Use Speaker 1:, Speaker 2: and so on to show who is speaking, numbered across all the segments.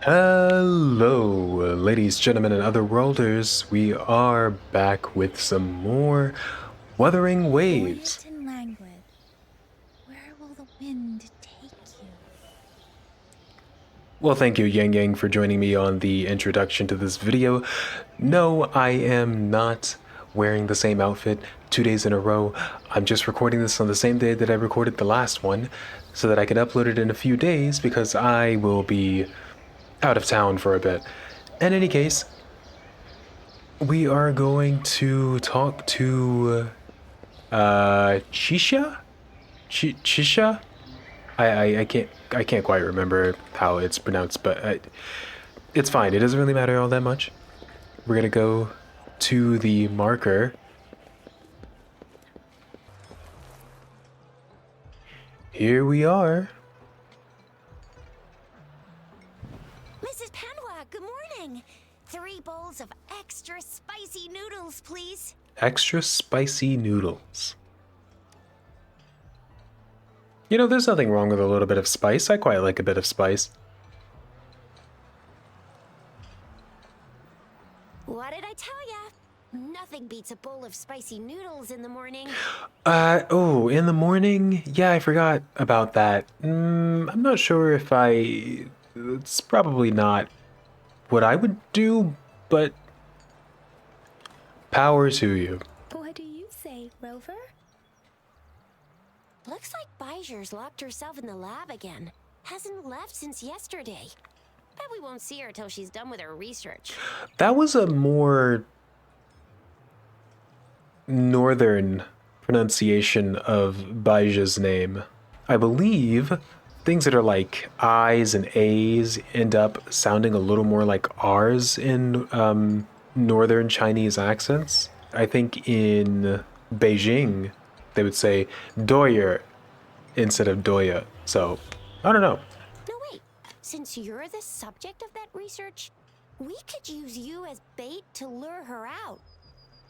Speaker 1: Hello, ladies, gentlemen, and other worlders. We are back with some more Wuthering Waves.
Speaker 2: Buoyant and languid, where will the wind take you?
Speaker 1: Well, thank you, Yang Yang, for joining me on the introduction to this video. No, I am not wearing the same outfit 2 days in a row. I'm just recording this on the same day that I recorded the last one so that I can upload it in a few days because I will be out of town for a bit. In any case, we are going to talk to Chisha? Chisha? I can't quite remember how it's pronounced, but it's fine. It doesn't really matter all that much. We're gonna go to the marker. Here we are.
Speaker 3: Mrs. Panwa, good morning. 3 bowls of extra spicy noodles, please.
Speaker 1: Extra spicy noodles. You know, there's nothing wrong with a little bit of spice. I quite like a bit of spice.
Speaker 3: What did I tell ya? Nothing beats a bowl of spicy noodles in the morning.
Speaker 1: Oh, in the morning? Yeah, I forgot about that. I'm not sure if it's probably not what I would do, but power to you.
Speaker 2: What do you say, Rover?
Speaker 3: Looks like Bijur's locked herself in the lab again. Hasn't left since yesterday. Bet we won't see her till she's done with her research.
Speaker 1: That was a more northern pronunciation of Baja's name. I believe things that are like I's and A's end up sounding a little more like R's in northern Chinese accents. I think in Beijing, they would say Doyer instead of Doya. So, I don't know.
Speaker 3: No, wait. Since you're the subject of that research, we could use you as bait to lure her out.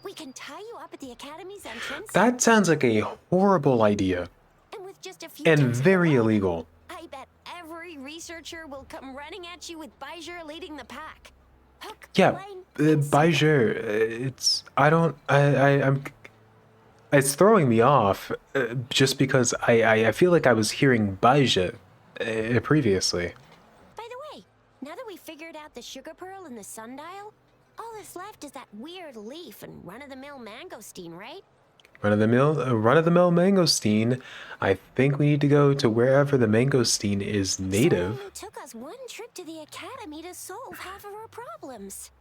Speaker 3: We can tie you up at the academy's entrance.
Speaker 1: That sounds like a horrible idea
Speaker 3: And with just a few
Speaker 1: and
Speaker 3: tips of the
Speaker 1: very
Speaker 3: rope,
Speaker 1: illegal.
Speaker 3: I bet every researcher will come running at you with Bijur leading the pack. Hook,
Speaker 1: Yeah,
Speaker 3: line, and sinker.
Speaker 1: Baijer, I'm, it's throwing me off just because I feel like I was hearing Baijer previously.
Speaker 3: By the way, now that we figured out the sugar pearl and the sundial, all that's left is that weird leaf and run-of-the-mill mangosteen, right?
Speaker 1: Run-of-the-mill mangosteen. I think we need to go to wherever the mangosteen is
Speaker 3: So
Speaker 1: native.
Speaker 3: it took us one trip to the academy to solve half of our problems.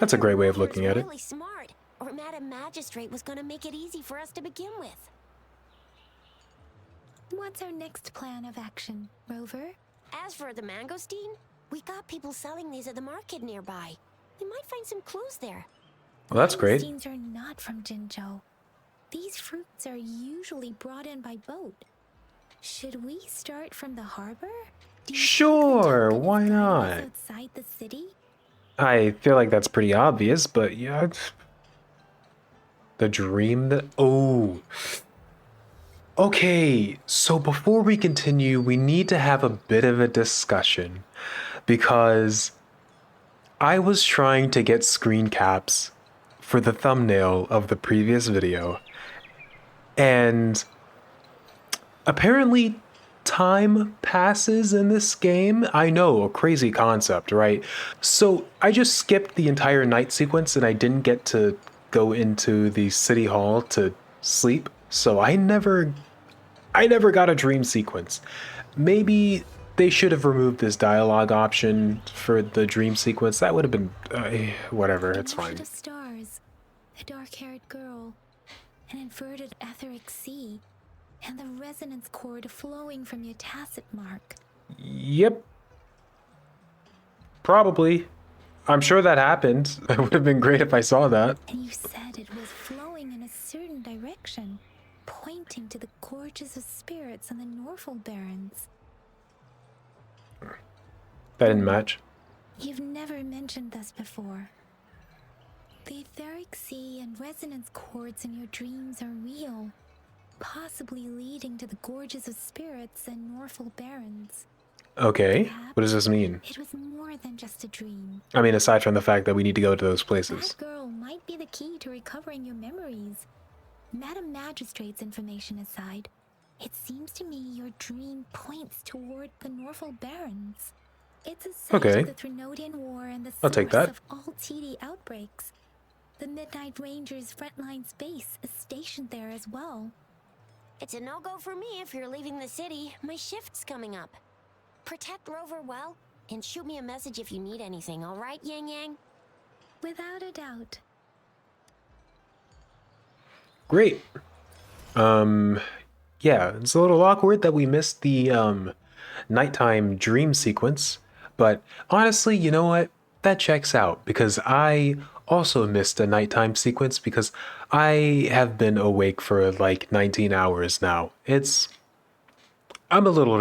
Speaker 1: That's a great way of
Speaker 3: Rover's
Speaker 1: looking at it.
Speaker 3: really smart, or Madam Magistrate was going to make it easy for us to begin with.
Speaker 2: What's our next plan of action, Rover?
Speaker 3: As for the mangosteen, we got people selling these at the market nearby. We might find some clues there.
Speaker 1: Well, that's great.
Speaker 2: Mangosteens are not from Jinzhou. These fruits are usually brought in by boat. Should we start from the harbor? Do you think the
Speaker 1: Sure,
Speaker 2: token is
Speaker 1: why
Speaker 2: guiding us
Speaker 1: not?
Speaker 2: outside the city?
Speaker 1: I feel like that's pretty obvious, but yeah. The dream that. Oh. Okay, so before we continue, we need to have a bit of a discussion because I was trying to get screen caps for the thumbnail of the previous video, and apparently time passes in this game. I know, a crazy concept, right? So I just skipped the entire night sequence and I didn't get to go into the city hall to sleep. So I never got a dream sequence. Maybe they should have removed this dialogue option for the dream sequence. That would have been whatever, it's
Speaker 2: A
Speaker 1: fine.
Speaker 2: night of stars, a dark-haired girl, an inverted etheric sea, and the resonance cord flowing from your tacit mark.
Speaker 1: Yep. Probably. I'm sure that happened. It would have been great if I saw that.
Speaker 2: And you said it was flowing in a certain direction, pointing to the gorges of spirits on the Norfolk Barrens.
Speaker 1: That didn't match.
Speaker 2: You've never mentioned this before. The etheric sea and resonance cords in your dreams are real, possibly leading to the gorges of spirits and Norfolk Barrens.
Speaker 1: Okay,
Speaker 2: Perhaps
Speaker 1: what does this mean?
Speaker 2: it was more than just a dream.
Speaker 1: I mean, aside from the fact that we need to go to those
Speaker 2: That
Speaker 1: places.
Speaker 2: girl might be the key to recovering your memories. Madam Magistrate's information aside, it seems to me your dream points toward the Norfolk Barrens. It's a site
Speaker 1: Okay,
Speaker 2: of the Thrinotian War and the
Speaker 1: I'll take
Speaker 2: source
Speaker 1: that.
Speaker 2: of all TD outbreaks. The Midnight Rangers' frontline base is stationed there as well.
Speaker 3: It's a no-go for me if you're leaving the city. My shift's coming up. Protect Rover well, and shoot me a message if you need anything, all right, Yang Yang?
Speaker 2: Without a doubt.
Speaker 1: Great. Yeah, it's a little awkward that we missed the nighttime dream sequence, but honestly, you know what? That checks out because I also missed a nighttime sequence because I have been awake for like 19 hours now. I'm a little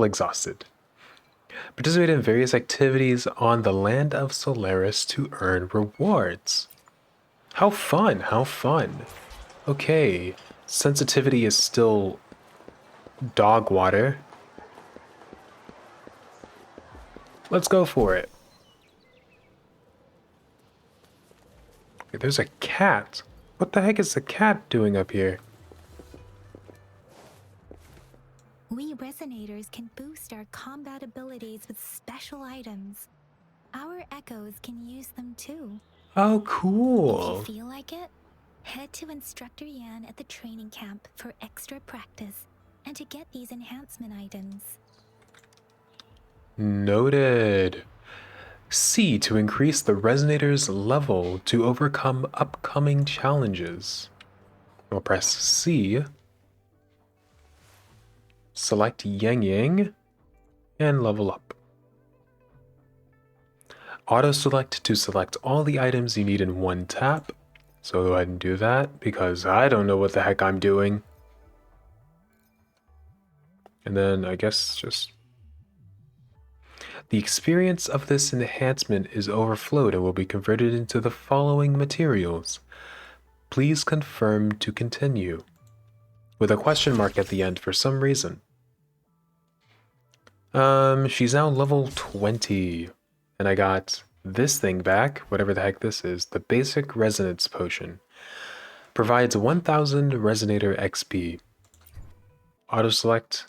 Speaker 1: exhausted. Participate in various activities on the land of Solaris to earn rewards. How fun, how fun. Okay, sensitivity is still dog water. Let's go for it. Okay, there's a cat. What the heck is the cat doing up here?
Speaker 2: We resonators can boost our combat abilities with special items. Our echoes can use them too.
Speaker 1: Oh,
Speaker 2: If you
Speaker 1: cool.
Speaker 2: feel like it, head to Instructor Yan at the training camp for extra practice and to get these enhancement items.
Speaker 1: Noted. C to increase the resonator's level to overcome upcoming challenges. We'll press C. Select Yang Yang and level up. Auto select to select all the items you need in one tap. So go ahead and do that because I don't know what the heck I'm doing. And then I guess just the experience of this enhancement is overflowed and will be converted into the following materials. Please confirm to continue. With a question mark at the end for some reason. She's now level 20. And I got this thing back, whatever the heck this is, the basic resonance potion. Provides 1000 resonator XP. Auto select.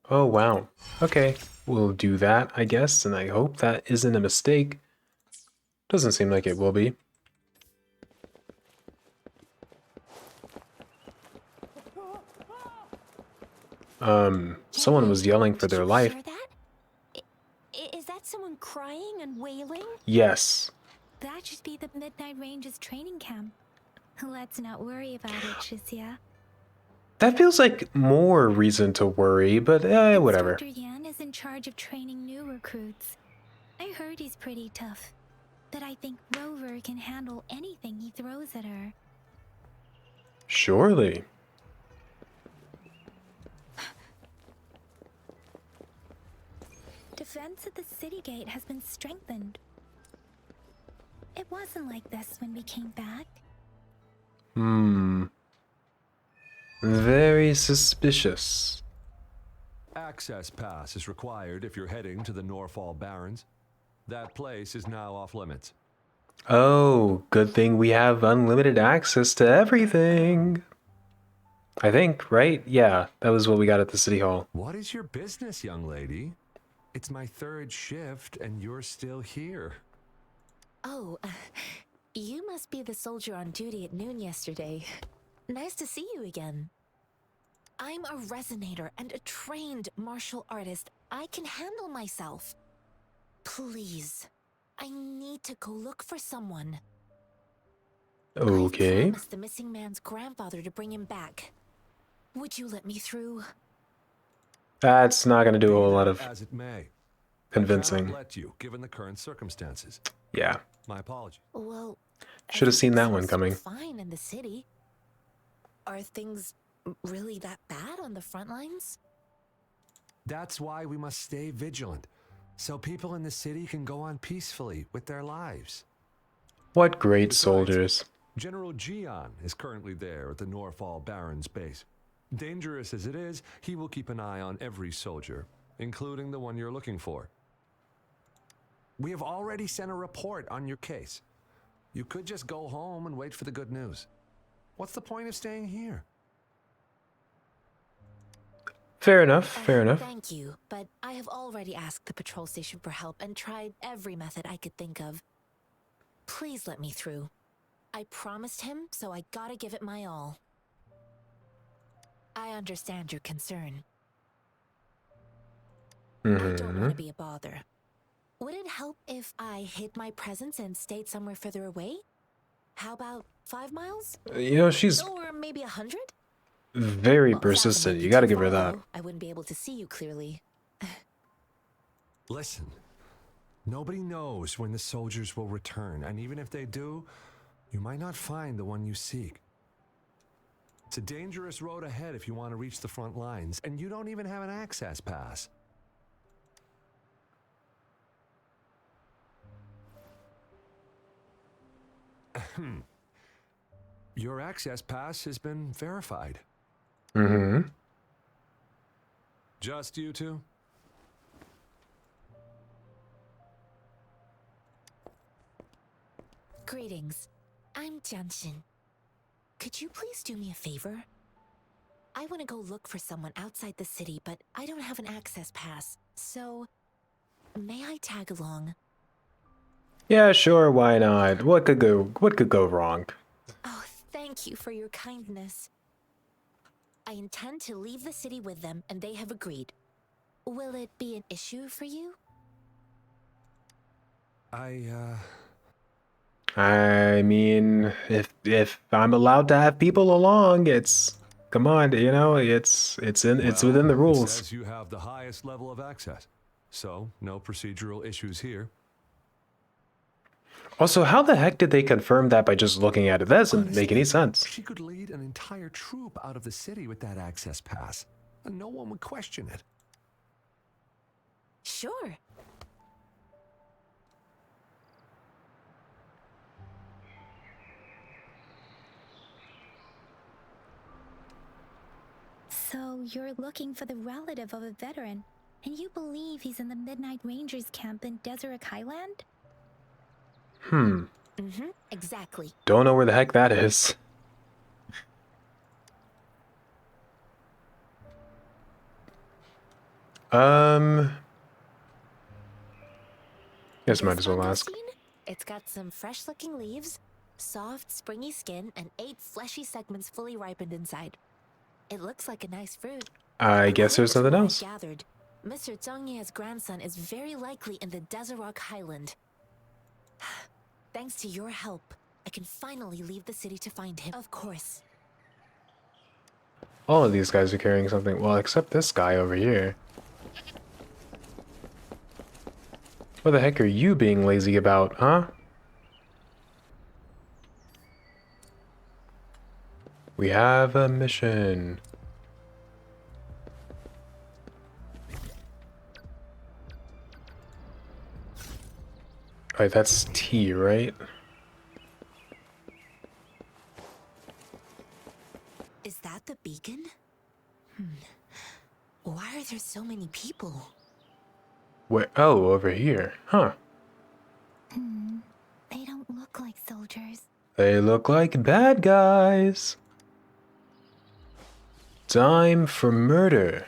Speaker 1: Oh wow. Okay, we'll do that, I guess, and I hope that isn't a mistake. Doesn't seem like it will be. Someone was yelling for
Speaker 3: Did
Speaker 1: their
Speaker 3: you
Speaker 1: life.
Speaker 3: hear that? Is that someone crying and wailing?
Speaker 1: Yes.
Speaker 2: That should be the Midnight Ranges training camp. Let's not worry about it, Shisia.
Speaker 1: That feels like more reason to worry, but whatever.
Speaker 2: Instructor Yan is in charge of training new recruits. I heard he's pretty tough, but I think Rover can handle anything he throws at her.
Speaker 1: Surely.
Speaker 2: Defense at the city gate has been strengthened. It wasn't like this when we came back.
Speaker 1: Very suspicious.
Speaker 4: Access pass is required if you're heading to the Norfolk Barrens. That place is now off limits.
Speaker 1: Oh, good thing we have unlimited access to everything. I think, right? Yeah, that was what we got at the city hall.
Speaker 4: What is your business, young lady? It's my third shift and you're still here.
Speaker 5: Oh, you must be the soldier on duty at noon yesterday. Nice to see you again. I'm a resonator and a trained martial artist. I can handle myself. Please, I need to go look for someone.
Speaker 1: Okay.
Speaker 5: I promised the missing man's grandfather to bring him back. Would you let me through?
Speaker 1: That's not going to do a
Speaker 4: Be
Speaker 1: whole
Speaker 4: that
Speaker 1: lot of
Speaker 4: as it may. I
Speaker 1: convincing.
Speaker 4: cannot let you, given the current circumstances.
Speaker 1: Yeah.
Speaker 4: My apologies.
Speaker 5: Well,
Speaker 1: Should have seen that
Speaker 5: everything
Speaker 1: one
Speaker 5: seems
Speaker 1: coming.
Speaker 5: Fine in the city. Are things really that bad on the front lines?
Speaker 4: That's why we must stay vigilant, so people in the city can go on peacefully with their lives.
Speaker 1: What great
Speaker 4: Besides,
Speaker 1: soldiers.
Speaker 4: General Gian is currently there at the Norfolk Barrens base. Dangerous as it is, he will keep an eye on every soldier, including the one you're looking for. We have already sent a report on your case. You could just go home and wait for the good news. What's the point of staying here?
Speaker 1: Fair enough, fair enough.
Speaker 5: Thank you, but I have already asked the patrol station for help and tried every method I could think of. Please let me through. I promised him, so I gotta give it my all. I understand your concern. I don't want to be a bother. Would it help if I hid my presence and stayed somewhere further away? How about 5 miles?
Speaker 1: You know, she's
Speaker 5: Or maybe 100?
Speaker 1: very
Speaker 5: Well,
Speaker 1: persistent.
Speaker 5: 1,000 might
Speaker 1: You
Speaker 5: be
Speaker 1: gotta
Speaker 5: too
Speaker 1: give her
Speaker 5: far,
Speaker 1: that.
Speaker 5: though. I wouldn't be able to see you clearly.
Speaker 4: Listen, nobody knows when the soldiers will return, and even if they do, you might not find the one you seek. It's a dangerous road ahead if you want to reach the front lines, and you don't even have an access pass. Your access pass has been verified. Just you two?
Speaker 5: Greetings. I'm Janshin. Could you please do me a favor? I want to go look for someone outside the city, but I don't have an access pass. So, may I tag along?
Speaker 1: Yeah, sure, why not? What could go wrong?
Speaker 5: Oh, thank you for your kindness. I intend to leave the city with them, and they have agreed. Will it be an issue for you?
Speaker 1: I mean, if I'm allowed to have people along, come on, you know, it's within the
Speaker 4: It
Speaker 1: rules.
Speaker 4: says you have the highest level of access, so no procedural issues here.
Speaker 1: Also, how the heck did they confirm that by just looking at it? That doesn't make any sense.
Speaker 4: She could lead an entire troop out of the city with that access pass, and no one would question it.
Speaker 5: Sure.
Speaker 2: So you're looking for the relative of a veteran, and you believe he's in the Midnight Rangers camp in Deseret Highland?
Speaker 5: Exactly.
Speaker 1: Don't know where the heck that is. Guess might as well
Speaker 5: This
Speaker 1: ask.
Speaker 5: mangosteen? It's got some fresh-looking leaves, soft, springy skin, and 8 fleshy segments fully ripened inside. It looks like a nice fruit.
Speaker 1: I guess there's
Speaker 5: According
Speaker 1: nothing
Speaker 5: to what
Speaker 1: else.
Speaker 5: I gathered, Mr. Zhongye's grandson is very likely in the Deseret Highland. Thanks to your help, I can finally leave the city to find him. Of course.
Speaker 1: All of these guys are carrying something. Well, except this guy over here. What the heck are you being lazy about, huh? We have a mission. Alright, that's T, right?
Speaker 5: Is that the beacon? Why are there so many people?
Speaker 1: Where? Oh, over here. Huh.
Speaker 2: They don't look like soldiers.
Speaker 1: They look like bad guys. Time for murder.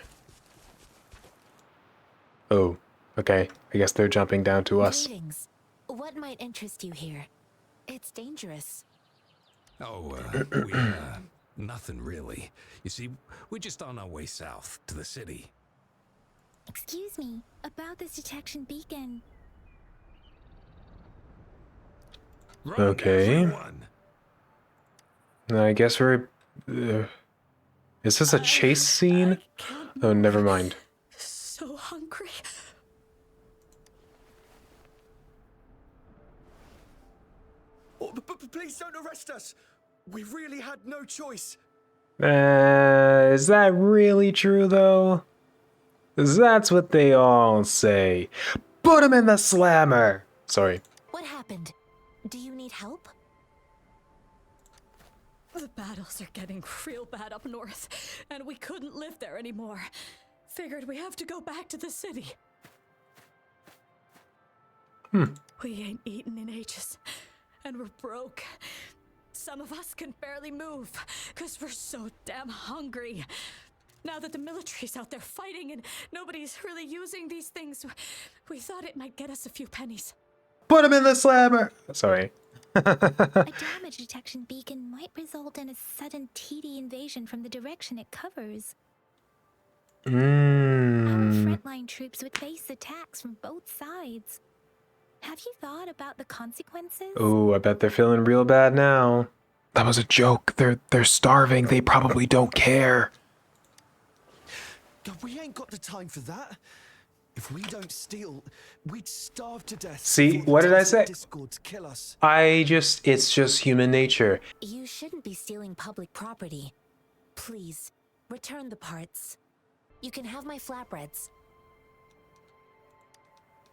Speaker 1: Oh, okay. I guess they're jumping down to us.
Speaker 5: Greetings. What might interest you here? It's dangerous.
Speaker 6: Oh, nothing really. You see, we're just on our way south to the city.
Speaker 2: Excuse me, about this detection beacon.
Speaker 6: Run,
Speaker 1: Okay.
Speaker 6: everyone.
Speaker 1: I guess we're... is this a chase scene? Oh, never mind.
Speaker 5: So hungry.
Speaker 7: Oh, please don't arrest us. We really had no choice.
Speaker 1: Is that really true, though? 'Cause that's what they all say. Put him in the slammer! Sorry.
Speaker 5: What happened? Do you need help?
Speaker 8: The battles are getting real bad up north, and we couldn't live there anymore. Figured we have to go back to the city. We ain't eaten in ages, and we're broke. Some of us can barely move, because we're so damn hungry. Now that the military's out there fighting and nobody's really using these things, we thought it might get us a few pennies.
Speaker 1: Put him in the slammer! Sorry.
Speaker 2: A damage detection beacon might result in a sudden TD invasion from the direction it covers. Our frontline troops would face attacks from both sides. Have you thought about the consequences?
Speaker 1: Oh, I bet they're feeling real bad now. That was a joke. They're starving. They probably don't care.
Speaker 7: God, we ain't got the time for that. If we don't steal, we'd starve to death.
Speaker 1: See,
Speaker 7: before the
Speaker 1: what did I
Speaker 7: desert
Speaker 1: say?
Speaker 7: Discords kill us.
Speaker 1: It's just human nature.
Speaker 5: You shouldn't be stealing public property. Please, return the parts. You can have my flatbreads.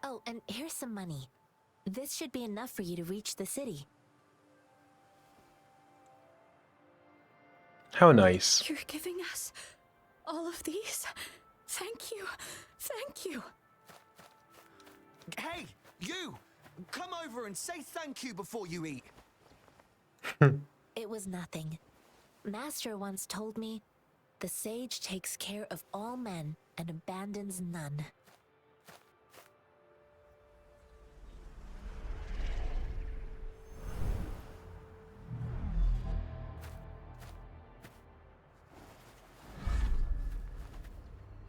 Speaker 5: Oh, and here's some money. This should be enough for you to reach the city.
Speaker 1: How nice.
Speaker 8: You're giving us all of these? Thank you. Thank you.
Speaker 7: Hey, you! Come over and say thank you before you eat.
Speaker 5: It was nothing. Master once told me, the sage takes care of all men and abandons none.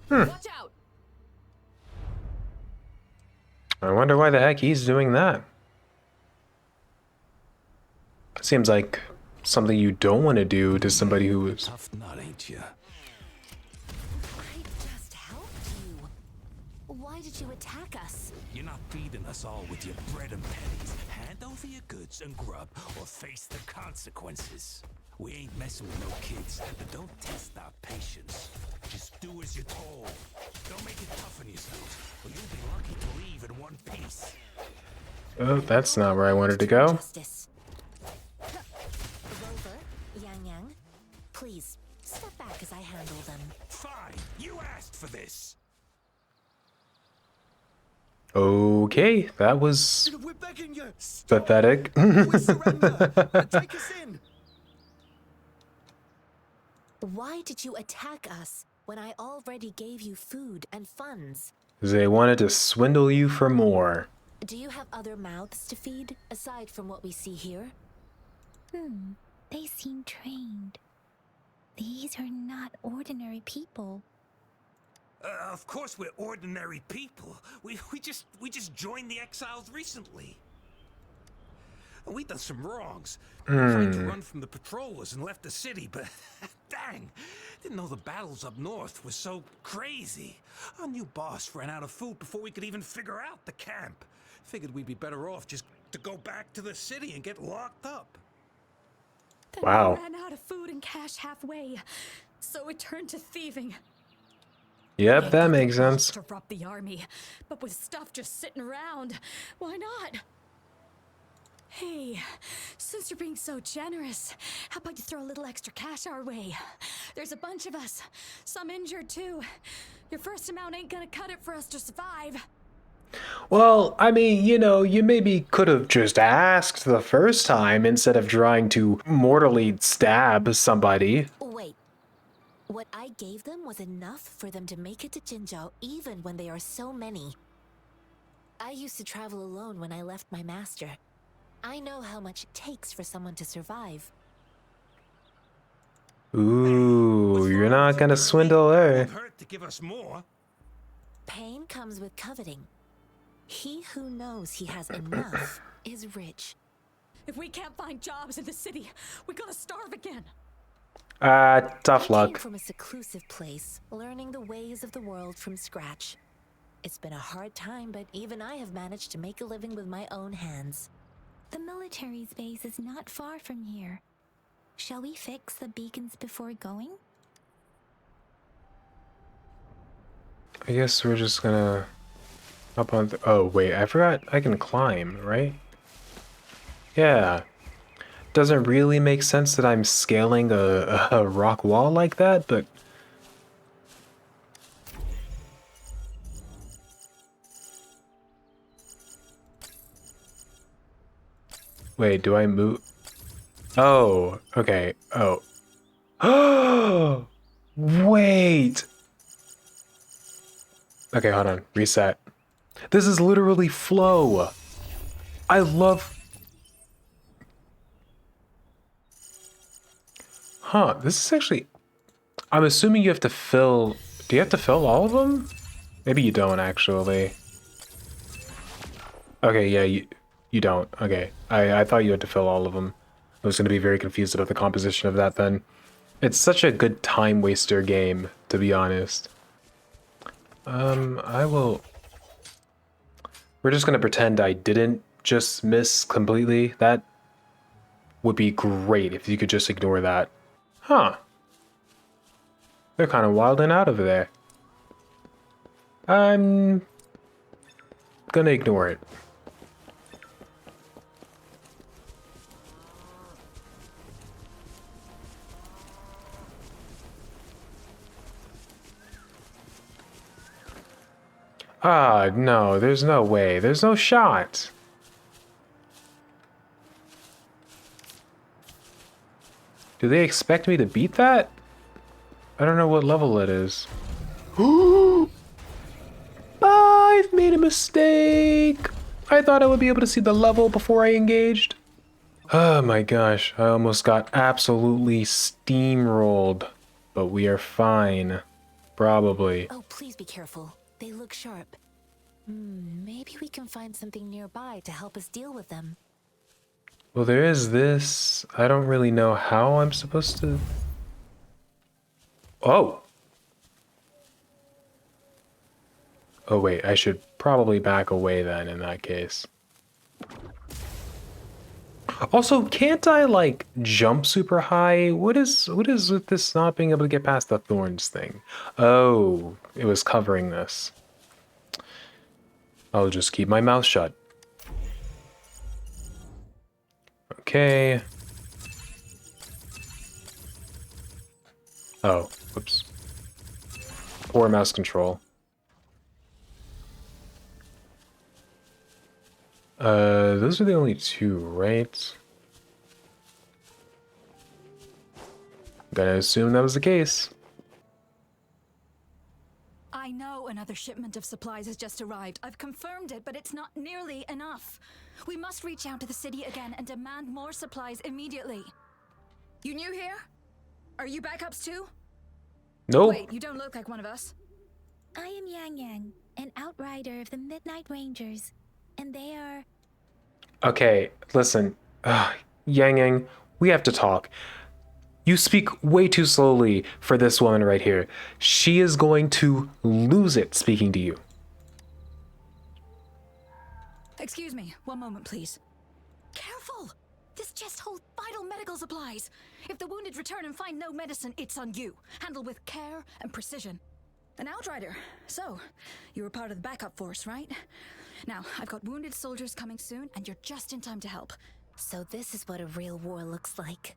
Speaker 8: Watch out!
Speaker 1: I wonder why the heck he's doing that. Seems like something you don't want to do to somebody who is...
Speaker 6: Tough nut, ain't ya?
Speaker 5: I just helped you. Why did you attack us?
Speaker 6: You're not feeding us all with your bread and pennies. Hand over your goods and grub, or face the consequences. We ain't messing with no kids, but don't test our patience. Just do as you're told. Don't make it tough on yourselves, or you'll be lucky to leave in one piece.
Speaker 1: Oh, that's not where I wanted to go.
Speaker 5: Justice. Rover, Yang Yang, please step back as I handle them.
Speaker 6: Fine, you asked for this.
Speaker 1: Okay, that was
Speaker 7: We're begging you. Stop.
Speaker 1: pathetic.
Speaker 7: We surrender. Take us in.
Speaker 5: Why did you attack us when I already gave you food and funds?
Speaker 1: They wanted to swindle you for more.
Speaker 5: Do you have other mouths to feed, aside from what we see here?
Speaker 2: They seem trained. These are not ordinary people.
Speaker 6: Of course we're ordinary people. We just joined the exiles recently. We done some wrongs. Tried to run from the patrollers and left the city, but dang, didn't know the battles up north were so crazy. Our new boss ran out of food before we could even figure out the camp. Figured we'd be better off just to go back to the city and get locked up.
Speaker 8: Then
Speaker 1: Wow.
Speaker 8: we ran out of food and cash halfway, so we turned to thieving.
Speaker 1: Yep, that makes sense.
Speaker 8: To rob the army, but with stuff just sitting around, why not? Hey, since you're being so generous, how about you throw a little extra cash our way? There's a bunch of us, some injured too. Your first amount ain't gonna cut it for us to survive.
Speaker 1: Well, I mean, you know, you maybe could have just asked the first time instead of trying to mortally stab somebody.
Speaker 5: Wait. What I gave them was enough for them to make it to Jinzhou even when they are so many. I used to travel alone when I left my master. I know how much it takes for someone to survive.
Speaker 1: Ooh, you're not gonna swindle her.
Speaker 6: Won't hurt to give us more.
Speaker 5: Pain comes with coveting. He who knows he has enough is rich.
Speaker 8: If we can't find jobs in the city, we're gonna starve again.
Speaker 1: Tough
Speaker 5: I came
Speaker 1: luck.
Speaker 5: from a seclusive place, learning the ways of the world from scratch. It's been a hard time, but even I have managed to make a living with my own hands.
Speaker 2: The military's base is not far from here. Shall we fix the beacons before going?
Speaker 1: I guess we're just gonna up on. Oh wait, I forgot I can climb, right? Yeah. Doesn't really make sense that I'm scaling a rock wall like that, but Wait, do I move? Oh, okay. Oh. Wait. Okay, hold on. Reset. This is literally flow. I love... Huh, this is actually... I'm assuming you have to fill... Do you have to fill all of them? Maybe you don't, actually. Okay, yeah, you don't. Okay, I thought you had to fill all of them. I was going to be very confused about the composition of that then. It's such a good time waster game, to be honest. I will... We're just going to pretend I didn't just miss completely. That would be great if you could just ignore that. Huh. They're kind of wilding out over there. I'm gonna ignore it. Ah, no, there's no way. There's no shot. Do they expect me to beat that? I don't know what level it is. I've made a mistake. I thought I would be able to see the level before I engaged. Oh my gosh, I almost got absolutely steamrolled. But we are fine. Probably.
Speaker 5: Oh, please be careful. They look sharp. Maybe we can find something nearby to help us deal with them.
Speaker 1: Well, there is this. I don't really know how I'm supposed to... Oh! Oh wait, I should probably back away then in that case. Also, can't I, like, jump super high? What is with this not being able to get past the thorns thing? Oh, it was covering this. I'll just keep my mouth shut. Okay. Oh, whoops. Poor mouse control. Those are the only two, right? Gonna assume that was the case.
Speaker 8: I know another shipment of supplies has just arrived. I've confirmed it, but it's not nearly enough. We must reach out to the city again and demand more supplies immediately. You new here? Are you backups too?
Speaker 1: Nope.
Speaker 8: Wait, you don't look like one of us.
Speaker 2: I am Yang Yang, an outrider of the Midnight Rangers, and they are...
Speaker 1: Okay, listen. Yang Yang, we have to talk. You speak way too slowly for this woman right here. She is going to lose it speaking to you.
Speaker 8: Excuse me, one moment please. Careful! This chest holds vital medical supplies. If the wounded return and find no medicine, it's on you. Handle with care and precision. An outrider. So, you were part of the backup force, right? Now, I've got wounded soldiers coming soon, and you're just in time to help.
Speaker 5: So this is what a real war looks like.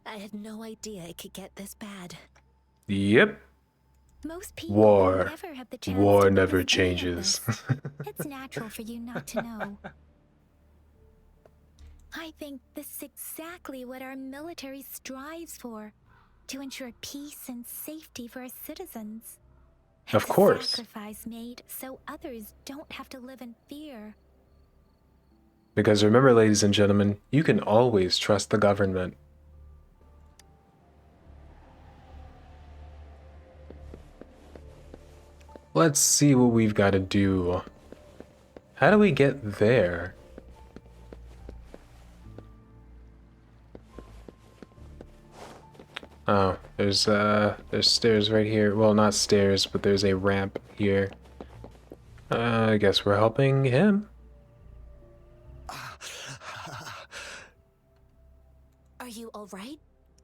Speaker 5: I had no idea it could get this bad.
Speaker 1: Yep.
Speaker 2: Most people
Speaker 1: War.
Speaker 2: never have the chance
Speaker 1: War
Speaker 2: to
Speaker 1: never
Speaker 2: witness any of
Speaker 1: changes.
Speaker 2: this. It's natural for you not to know. I think this is exactly what our military strives for, to ensure peace and safety for our citizens.
Speaker 1: Of
Speaker 2: It's a
Speaker 1: course.
Speaker 2: sacrifice made so others don't have to live in fear.
Speaker 1: Because remember, ladies and gentlemen, you can always trust the government. Let's see what we've got to do. How do we get there? Oh, there's stairs right here. Well, not stairs, but there's a ramp here. I guess we're helping him.
Speaker 5: Are you alright?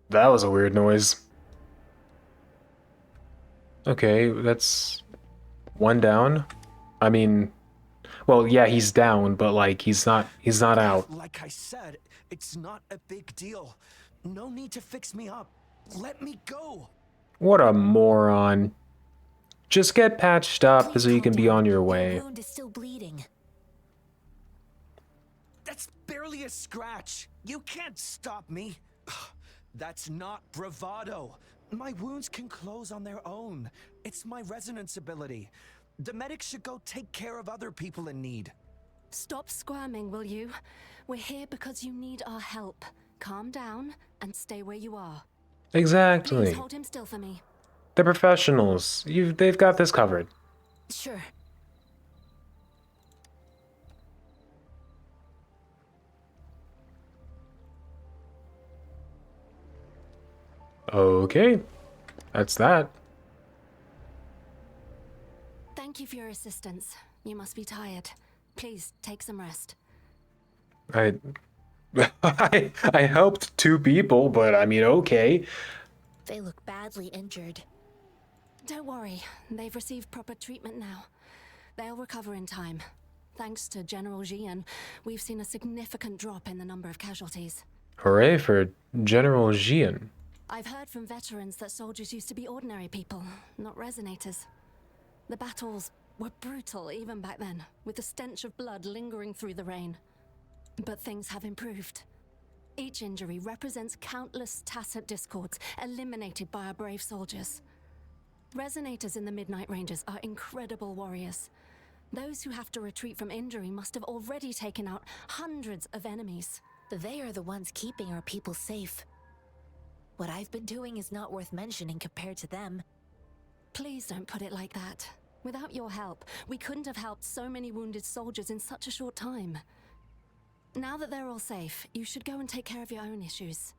Speaker 1: That was a weird noise. Okay, that's one down. I mean, well, yeah, he's down, but like he's not out.
Speaker 7: Like I said, it's not a big deal. No need to fix me up. Let me go.
Speaker 1: What a moron. Just get patched up
Speaker 5: Please
Speaker 1: so you
Speaker 5: calm
Speaker 1: can be
Speaker 5: down.
Speaker 1: on your
Speaker 5: Your
Speaker 1: way.
Speaker 5: wound is still bleeding.
Speaker 7: That's barely a scratch. You can't stop me. That's not bravado. My wounds can close on their own. It's my resonance ability. The medics should go take care of other people in need.
Speaker 9: Stop squirming, will you? We're here because you need our help. Calm down and stay where you are.
Speaker 1: Exactly.
Speaker 9: Please hold him still for me.
Speaker 1: They're professionals. They've got this covered.
Speaker 5: Sure.
Speaker 1: Okay. That's that.
Speaker 9: Thank you for your assistance. You must be tired. Please take some rest.
Speaker 1: I I helped 2 people, but I mean, okay.
Speaker 5: They look badly injured.
Speaker 9: Don't worry, they've received proper treatment now. They'll recover in time. Thanks to General Jian, we've seen a significant drop in the number of casualties.
Speaker 1: Hooray for General Jian.
Speaker 9: I've heard from veterans that soldiers used to be ordinary people, not resonators. The battles were brutal even back then, with the stench of blood lingering through the rain. But things have improved. Each injury represents countless tacit discords eliminated by our brave soldiers. Resonators in the Midnight Rangers are incredible warriors. Those who have to retreat from injury must have already taken out hundreds of enemies.
Speaker 5: They are the ones keeping our people safe. What I've been doing is not worth mentioning compared to them.
Speaker 9: Please don't put it like that. Without your help, we couldn't have helped so many wounded soldiers in such a short time. Now that they're all safe, you should go and take care of your own issues.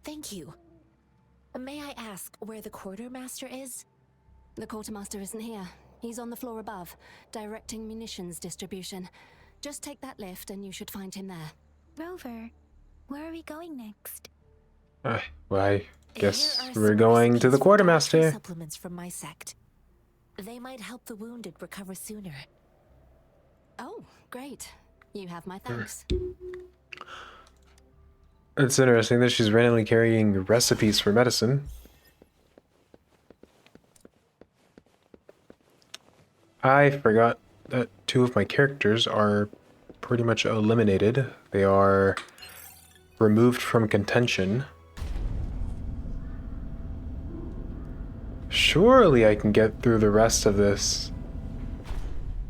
Speaker 5: Thank you. May I ask where the quartermaster is?
Speaker 9: The quartermaster isn't here. He's on the floor above, directing munitions distribution. Just take that lift and you should find him there.
Speaker 2: Rover, where are we going next?
Speaker 1: Well, I guess
Speaker 5: Here are
Speaker 1: we're
Speaker 5: some
Speaker 1: going to the
Speaker 5: recipes for
Speaker 1: quartermaster.
Speaker 5: dietary supplements from my sect. They might help the wounded recover sooner.
Speaker 9: Oh, great. You have my thanks.
Speaker 1: It's interesting that she's randomly carrying recipes for medicine. I forgot that 2 of my characters are pretty much eliminated. They are removed from contention. Surely I can get through the rest of this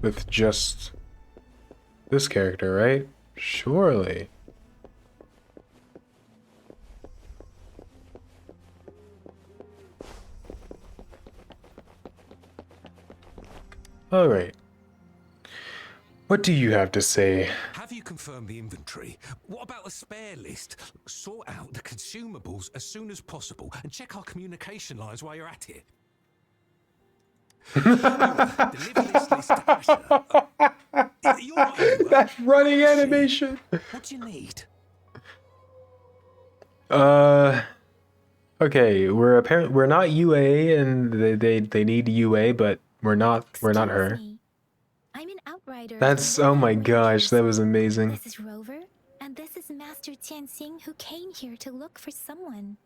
Speaker 1: with just this character, right? Surely. Alright. What do you have to say?
Speaker 6: Have you confirmed the inventory? What about the spare list? Sort out the consumables as soon as possible and check our communication lines while you're at it. Deliver this list to Asher. You're not anywhere.
Speaker 1: That running animation!
Speaker 6: What do you need?
Speaker 1: Okay, we're not UA and they need UA, but we're not
Speaker 2: Excuse
Speaker 1: her.
Speaker 2: me. I'm an outrider.
Speaker 1: That's,
Speaker 2: from the
Speaker 1: oh my
Speaker 2: Midnight
Speaker 1: gosh,
Speaker 2: Rangers.
Speaker 1: that was amazing.
Speaker 2: This is Rover, and this is Master Tianxing, who came here to look for someone.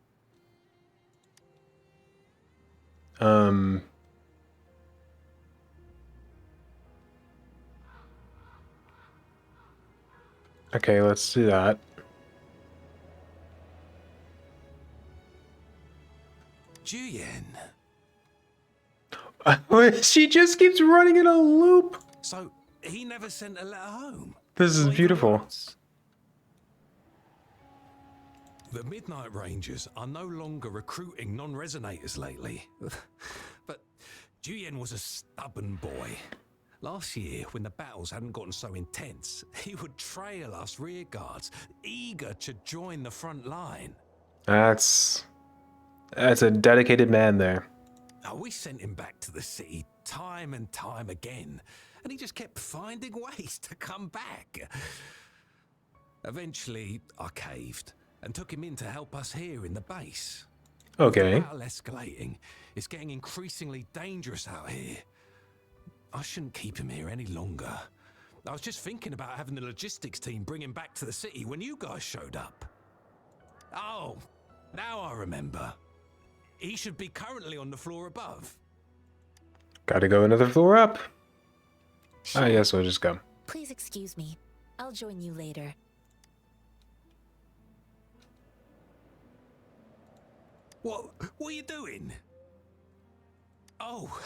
Speaker 1: Okay, let's do that.
Speaker 6: Juyen.
Speaker 1: She just keeps running in a loop.
Speaker 6: So, he never sent a letter home?
Speaker 1: This is
Speaker 6: Not even
Speaker 1: beautiful.
Speaker 6: once? The Midnight Rangers are no longer recruiting non-resonators lately. But Juyen was a stubborn boy. Last year, when the battles hadn't gotten so intense, he would trail us rear guards, eager to join the front line.
Speaker 1: That's a dedicated man there.
Speaker 6: Now, we sent him back to the city time and time again, and he just kept finding ways to come back. Eventually, I caved and took him in to help us here in the base.
Speaker 1: Okay.
Speaker 6: The battle escalating. It's getting increasingly dangerous out here. I shouldn't keep him here any longer. I was just thinking about having the logistics team bring him back to the city when you guys showed up. Oh, now I remember. He should be currently on the floor above.
Speaker 1: Gotta go another floor up. Ah, yes, we'll just go.
Speaker 5: Please excuse me. I'll join you later.
Speaker 6: What are you doing? Oh,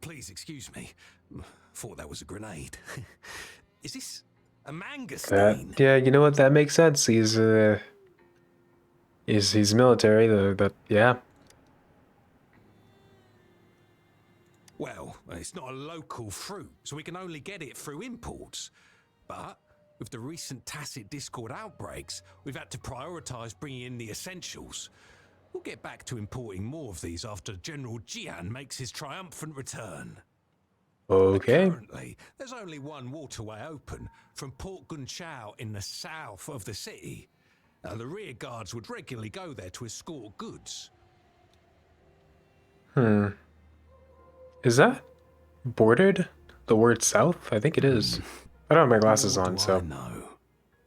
Speaker 6: please excuse me. Thought that was a grenade. Is this a mangosteen?
Speaker 1: Yeah, you know what? That makes sense. He's military. Yeah.
Speaker 6: Well, it's not a local fruit, so we can only get it through imports. But with the recent tacit discord outbreaks, we've had to prioritize bringing in the essentials. We'll get back to importing more of these after General Jian makes his triumphant return.
Speaker 1: Okay.
Speaker 6: Currently, there's only one waterway open from Port Gunchao in the south of the city. The rear guards would regularly go there to escort goods.
Speaker 1: Is that bordered? The word south? I think it is. I don't have my glasses on, so.
Speaker 6: No.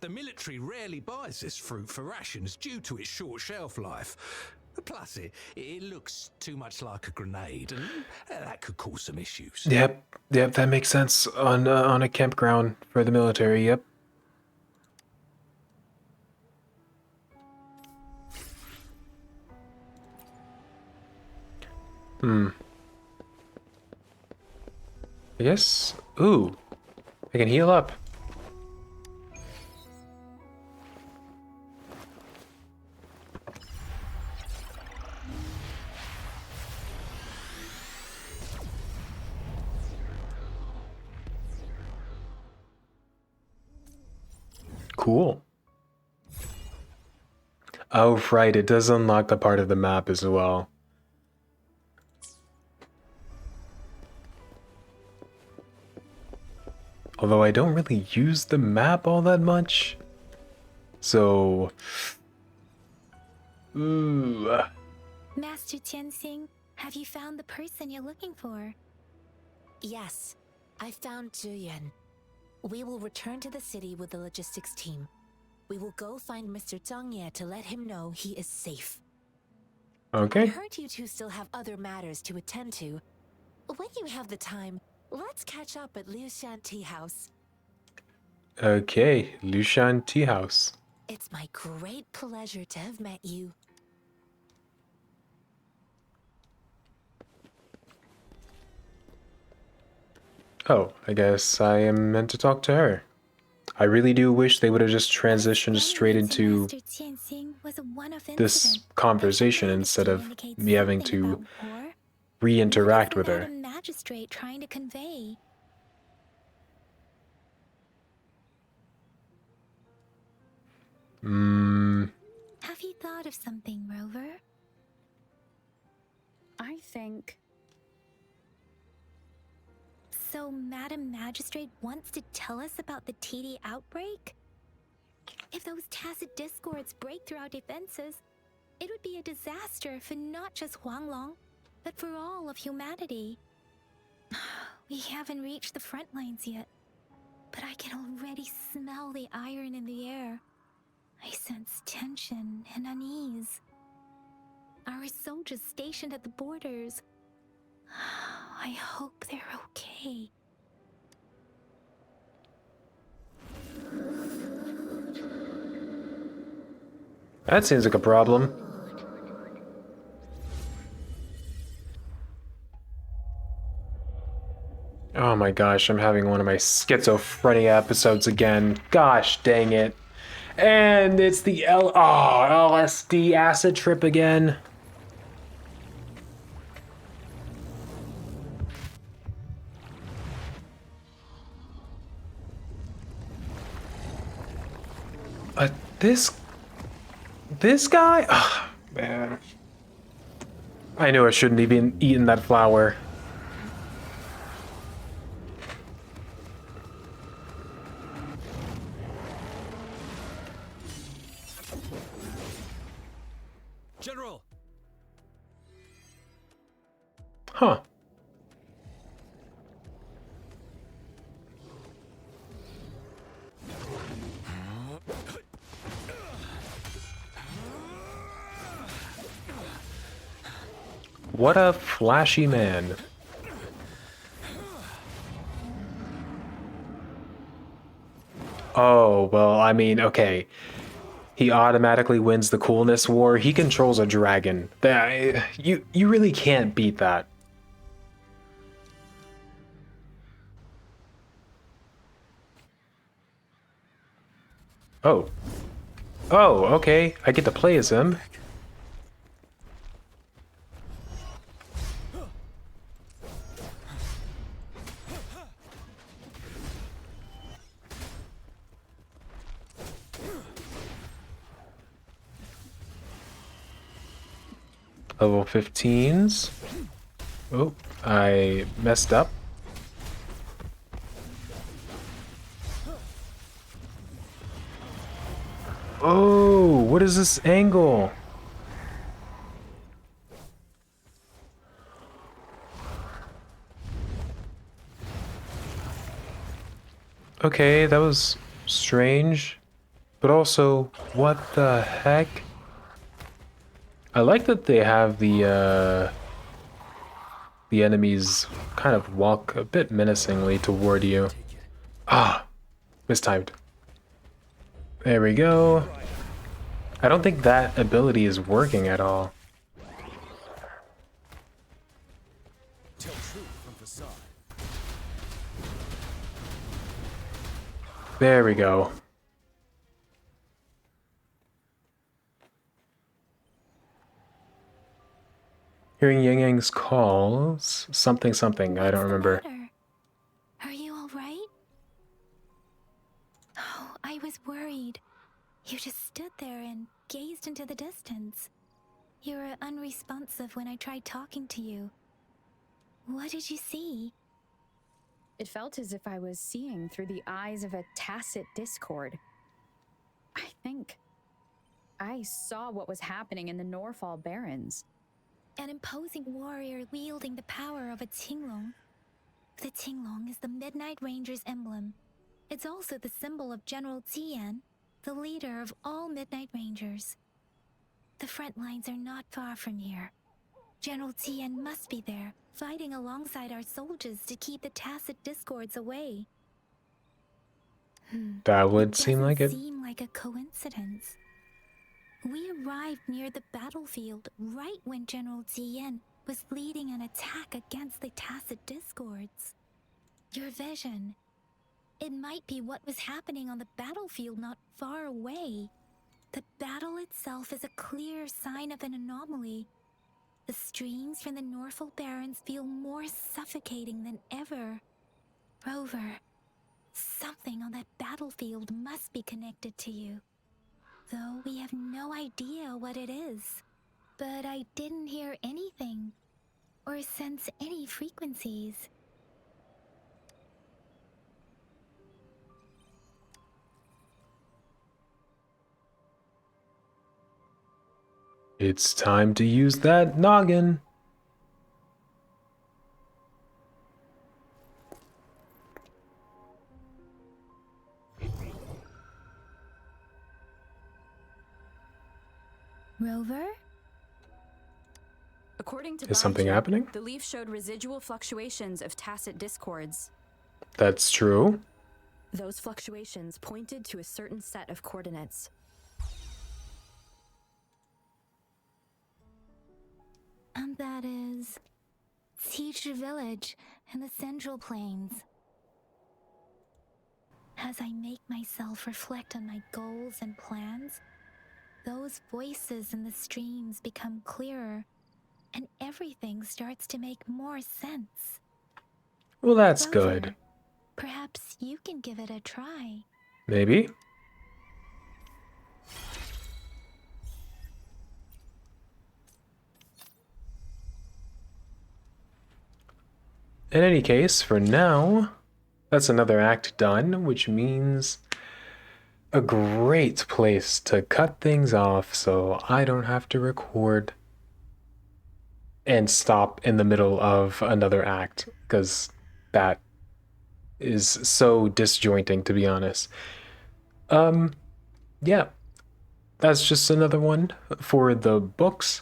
Speaker 6: The military rarely buys this fruit for rations due to its short shelf life. Plus, it looks too much like a grenade, and that could cause some issues.
Speaker 1: Yep, that makes sense on a campground for the military. Yep. I guess. Ooh, I can heal up. Cool. Oh, right, it does unlock the part of the map as well. Although I don't really use the map all that much. So... Ooh.
Speaker 2: Master Tianxing, have you found the person you're looking for?
Speaker 5: Yes, I found Zhuyan. We will return to the city with the logistics team. We will go find Mr. Zhang Ye to let him know he is safe. I
Speaker 1: Okay.
Speaker 5: heard you two still have other matters to attend to. When you have the time, let's catch up at Liu Shan Tea House.
Speaker 1: Okay, Lushan Tea House.
Speaker 5: It's my great pleasure to have met you.
Speaker 1: Oh, I guess I am meant to talk to her. I really do wish they would have just transitioned straight into
Speaker 2: Master Tianxing was a one-off
Speaker 1: this
Speaker 2: incident,
Speaker 1: conversation
Speaker 2: but the
Speaker 1: instead of
Speaker 2: indicates
Speaker 1: me having
Speaker 2: something
Speaker 1: to
Speaker 2: about war.
Speaker 1: re-interact
Speaker 2: What
Speaker 1: with
Speaker 2: is the
Speaker 1: her.
Speaker 2: Madam Magistrate trying to convey? Have you thought of something, Rover?
Speaker 8: I think.
Speaker 2: So Madam Magistrate wants to tell us about the TD outbreak? If those tacit discords break through our defenses, it would be a disaster for not just Huanglong, but for all of humanity. We haven't reached the front lines yet, but I can already smell the iron in the air. I sense tension and unease. Our soldiers stationed at the borders. I hope they're okay.
Speaker 1: That seems like a problem. Oh my gosh, I'm having one of my schizophrenia episodes again. Gosh dang it. And it's the LSD acid trip again. This guy? Oh, man. I knew I shouldn't have even eaten that flower.
Speaker 6: General!
Speaker 1: Huh. What a flashy man. Oh, well, I mean, okay. He automatically wins the coolness war. He controls a dragon. You really can't beat that. Oh. Oh, okay. I get to play as him. Level 15s. Oh, I messed up. Oh, what is this angle? Okay, that was strange. But also, what the heck? I like that they have the enemies kind of walk a bit menacingly toward you. Ah, mistimed. There we go. I don't think that ability is working at all. There we go. Hearing Yang Yang's calls, something something, I don't remember.
Speaker 2: Matter? Are you all right? Oh, I was worried. You just stood there and gazed into the distance. You were unresponsive when I tried talking to you. What did you see?
Speaker 8: It felt as if I was seeing through the eyes of a tacit discord. I think I saw what was happening in the Norfall Barrens.
Speaker 2: An imposing warrior wielding the power of a Tinglong. The Tinglong is the Midnight Ranger's emblem. It's also the symbol of General Tian, the leader of all Midnight Rangers. The front lines are not far from here. General Tian must be there, fighting alongside our soldiers to keep the tacit discords away.
Speaker 1: That would seem like it.
Speaker 2: Doesn't seem like a coincidence. We arrived near the battlefield right when General Tian was leading an attack against the tacit discords. Your vision. It might be what was happening on the battlefield not far away. The battle itself is a clear sign of an anomaly. The streams from the Norfall Barrens feel more suffocating than ever. Rover, something on that battlefield must be connected to you. Though we have no idea what it is. But I didn't hear anything, or sense any frequencies.
Speaker 1: It's time to use that noggin.
Speaker 2: Rover?
Speaker 8: According to
Speaker 1: Is something
Speaker 8: Baiju,
Speaker 1: happening?
Speaker 8: the leaf showed residual fluctuations of tacit discords.
Speaker 1: That's true.
Speaker 8: Those fluctuations pointed to a certain set of coordinates.
Speaker 2: And that is Teacher Village in the Central Plains. As I make myself reflect on my goals and plans, those voices in the streams become clearer, and everything starts to make more sense.
Speaker 1: Well, that's
Speaker 2: Rover,
Speaker 1: good.
Speaker 2: perhaps you can give it a try.
Speaker 1: Maybe. In any case, for now, that's another act done, which means a great place to cut things off so I don't have to record and stop in the middle of another act, because that is so disjointing, to be honest. Yeah, that's just another one for the books.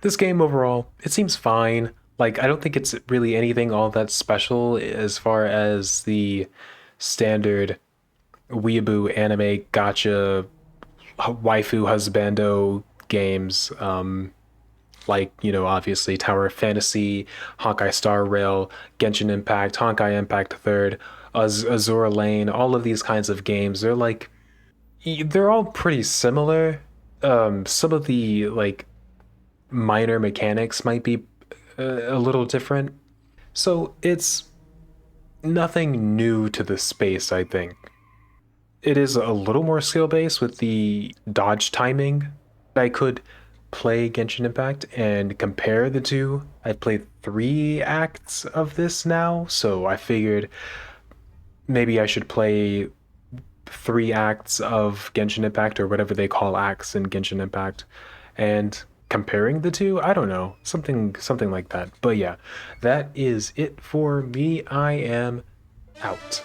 Speaker 1: This game overall, it seems fine. Like, I don't think it's really anything all that special as far as the standard weeaboo anime gacha waifu husbando games. Like, you know, obviously Tower of Fantasy, Honkai Star Rail, Genshin Impact, Honkai Impact Third, Azura Lane, all of these kinds of games. They're all pretty similar. Some of the like minor mechanics might be a little different. So it's nothing new to the space, I think. It is a little more skill based with the dodge timing. I could play Genshin Impact and compare the two. I've played 3 acts of this now, so I figured maybe I should play 3 acts of Genshin Impact or whatever they call acts in Genshin Impact, and comparing the two. I don't know, something like that. But yeah, that is it for me. I am out.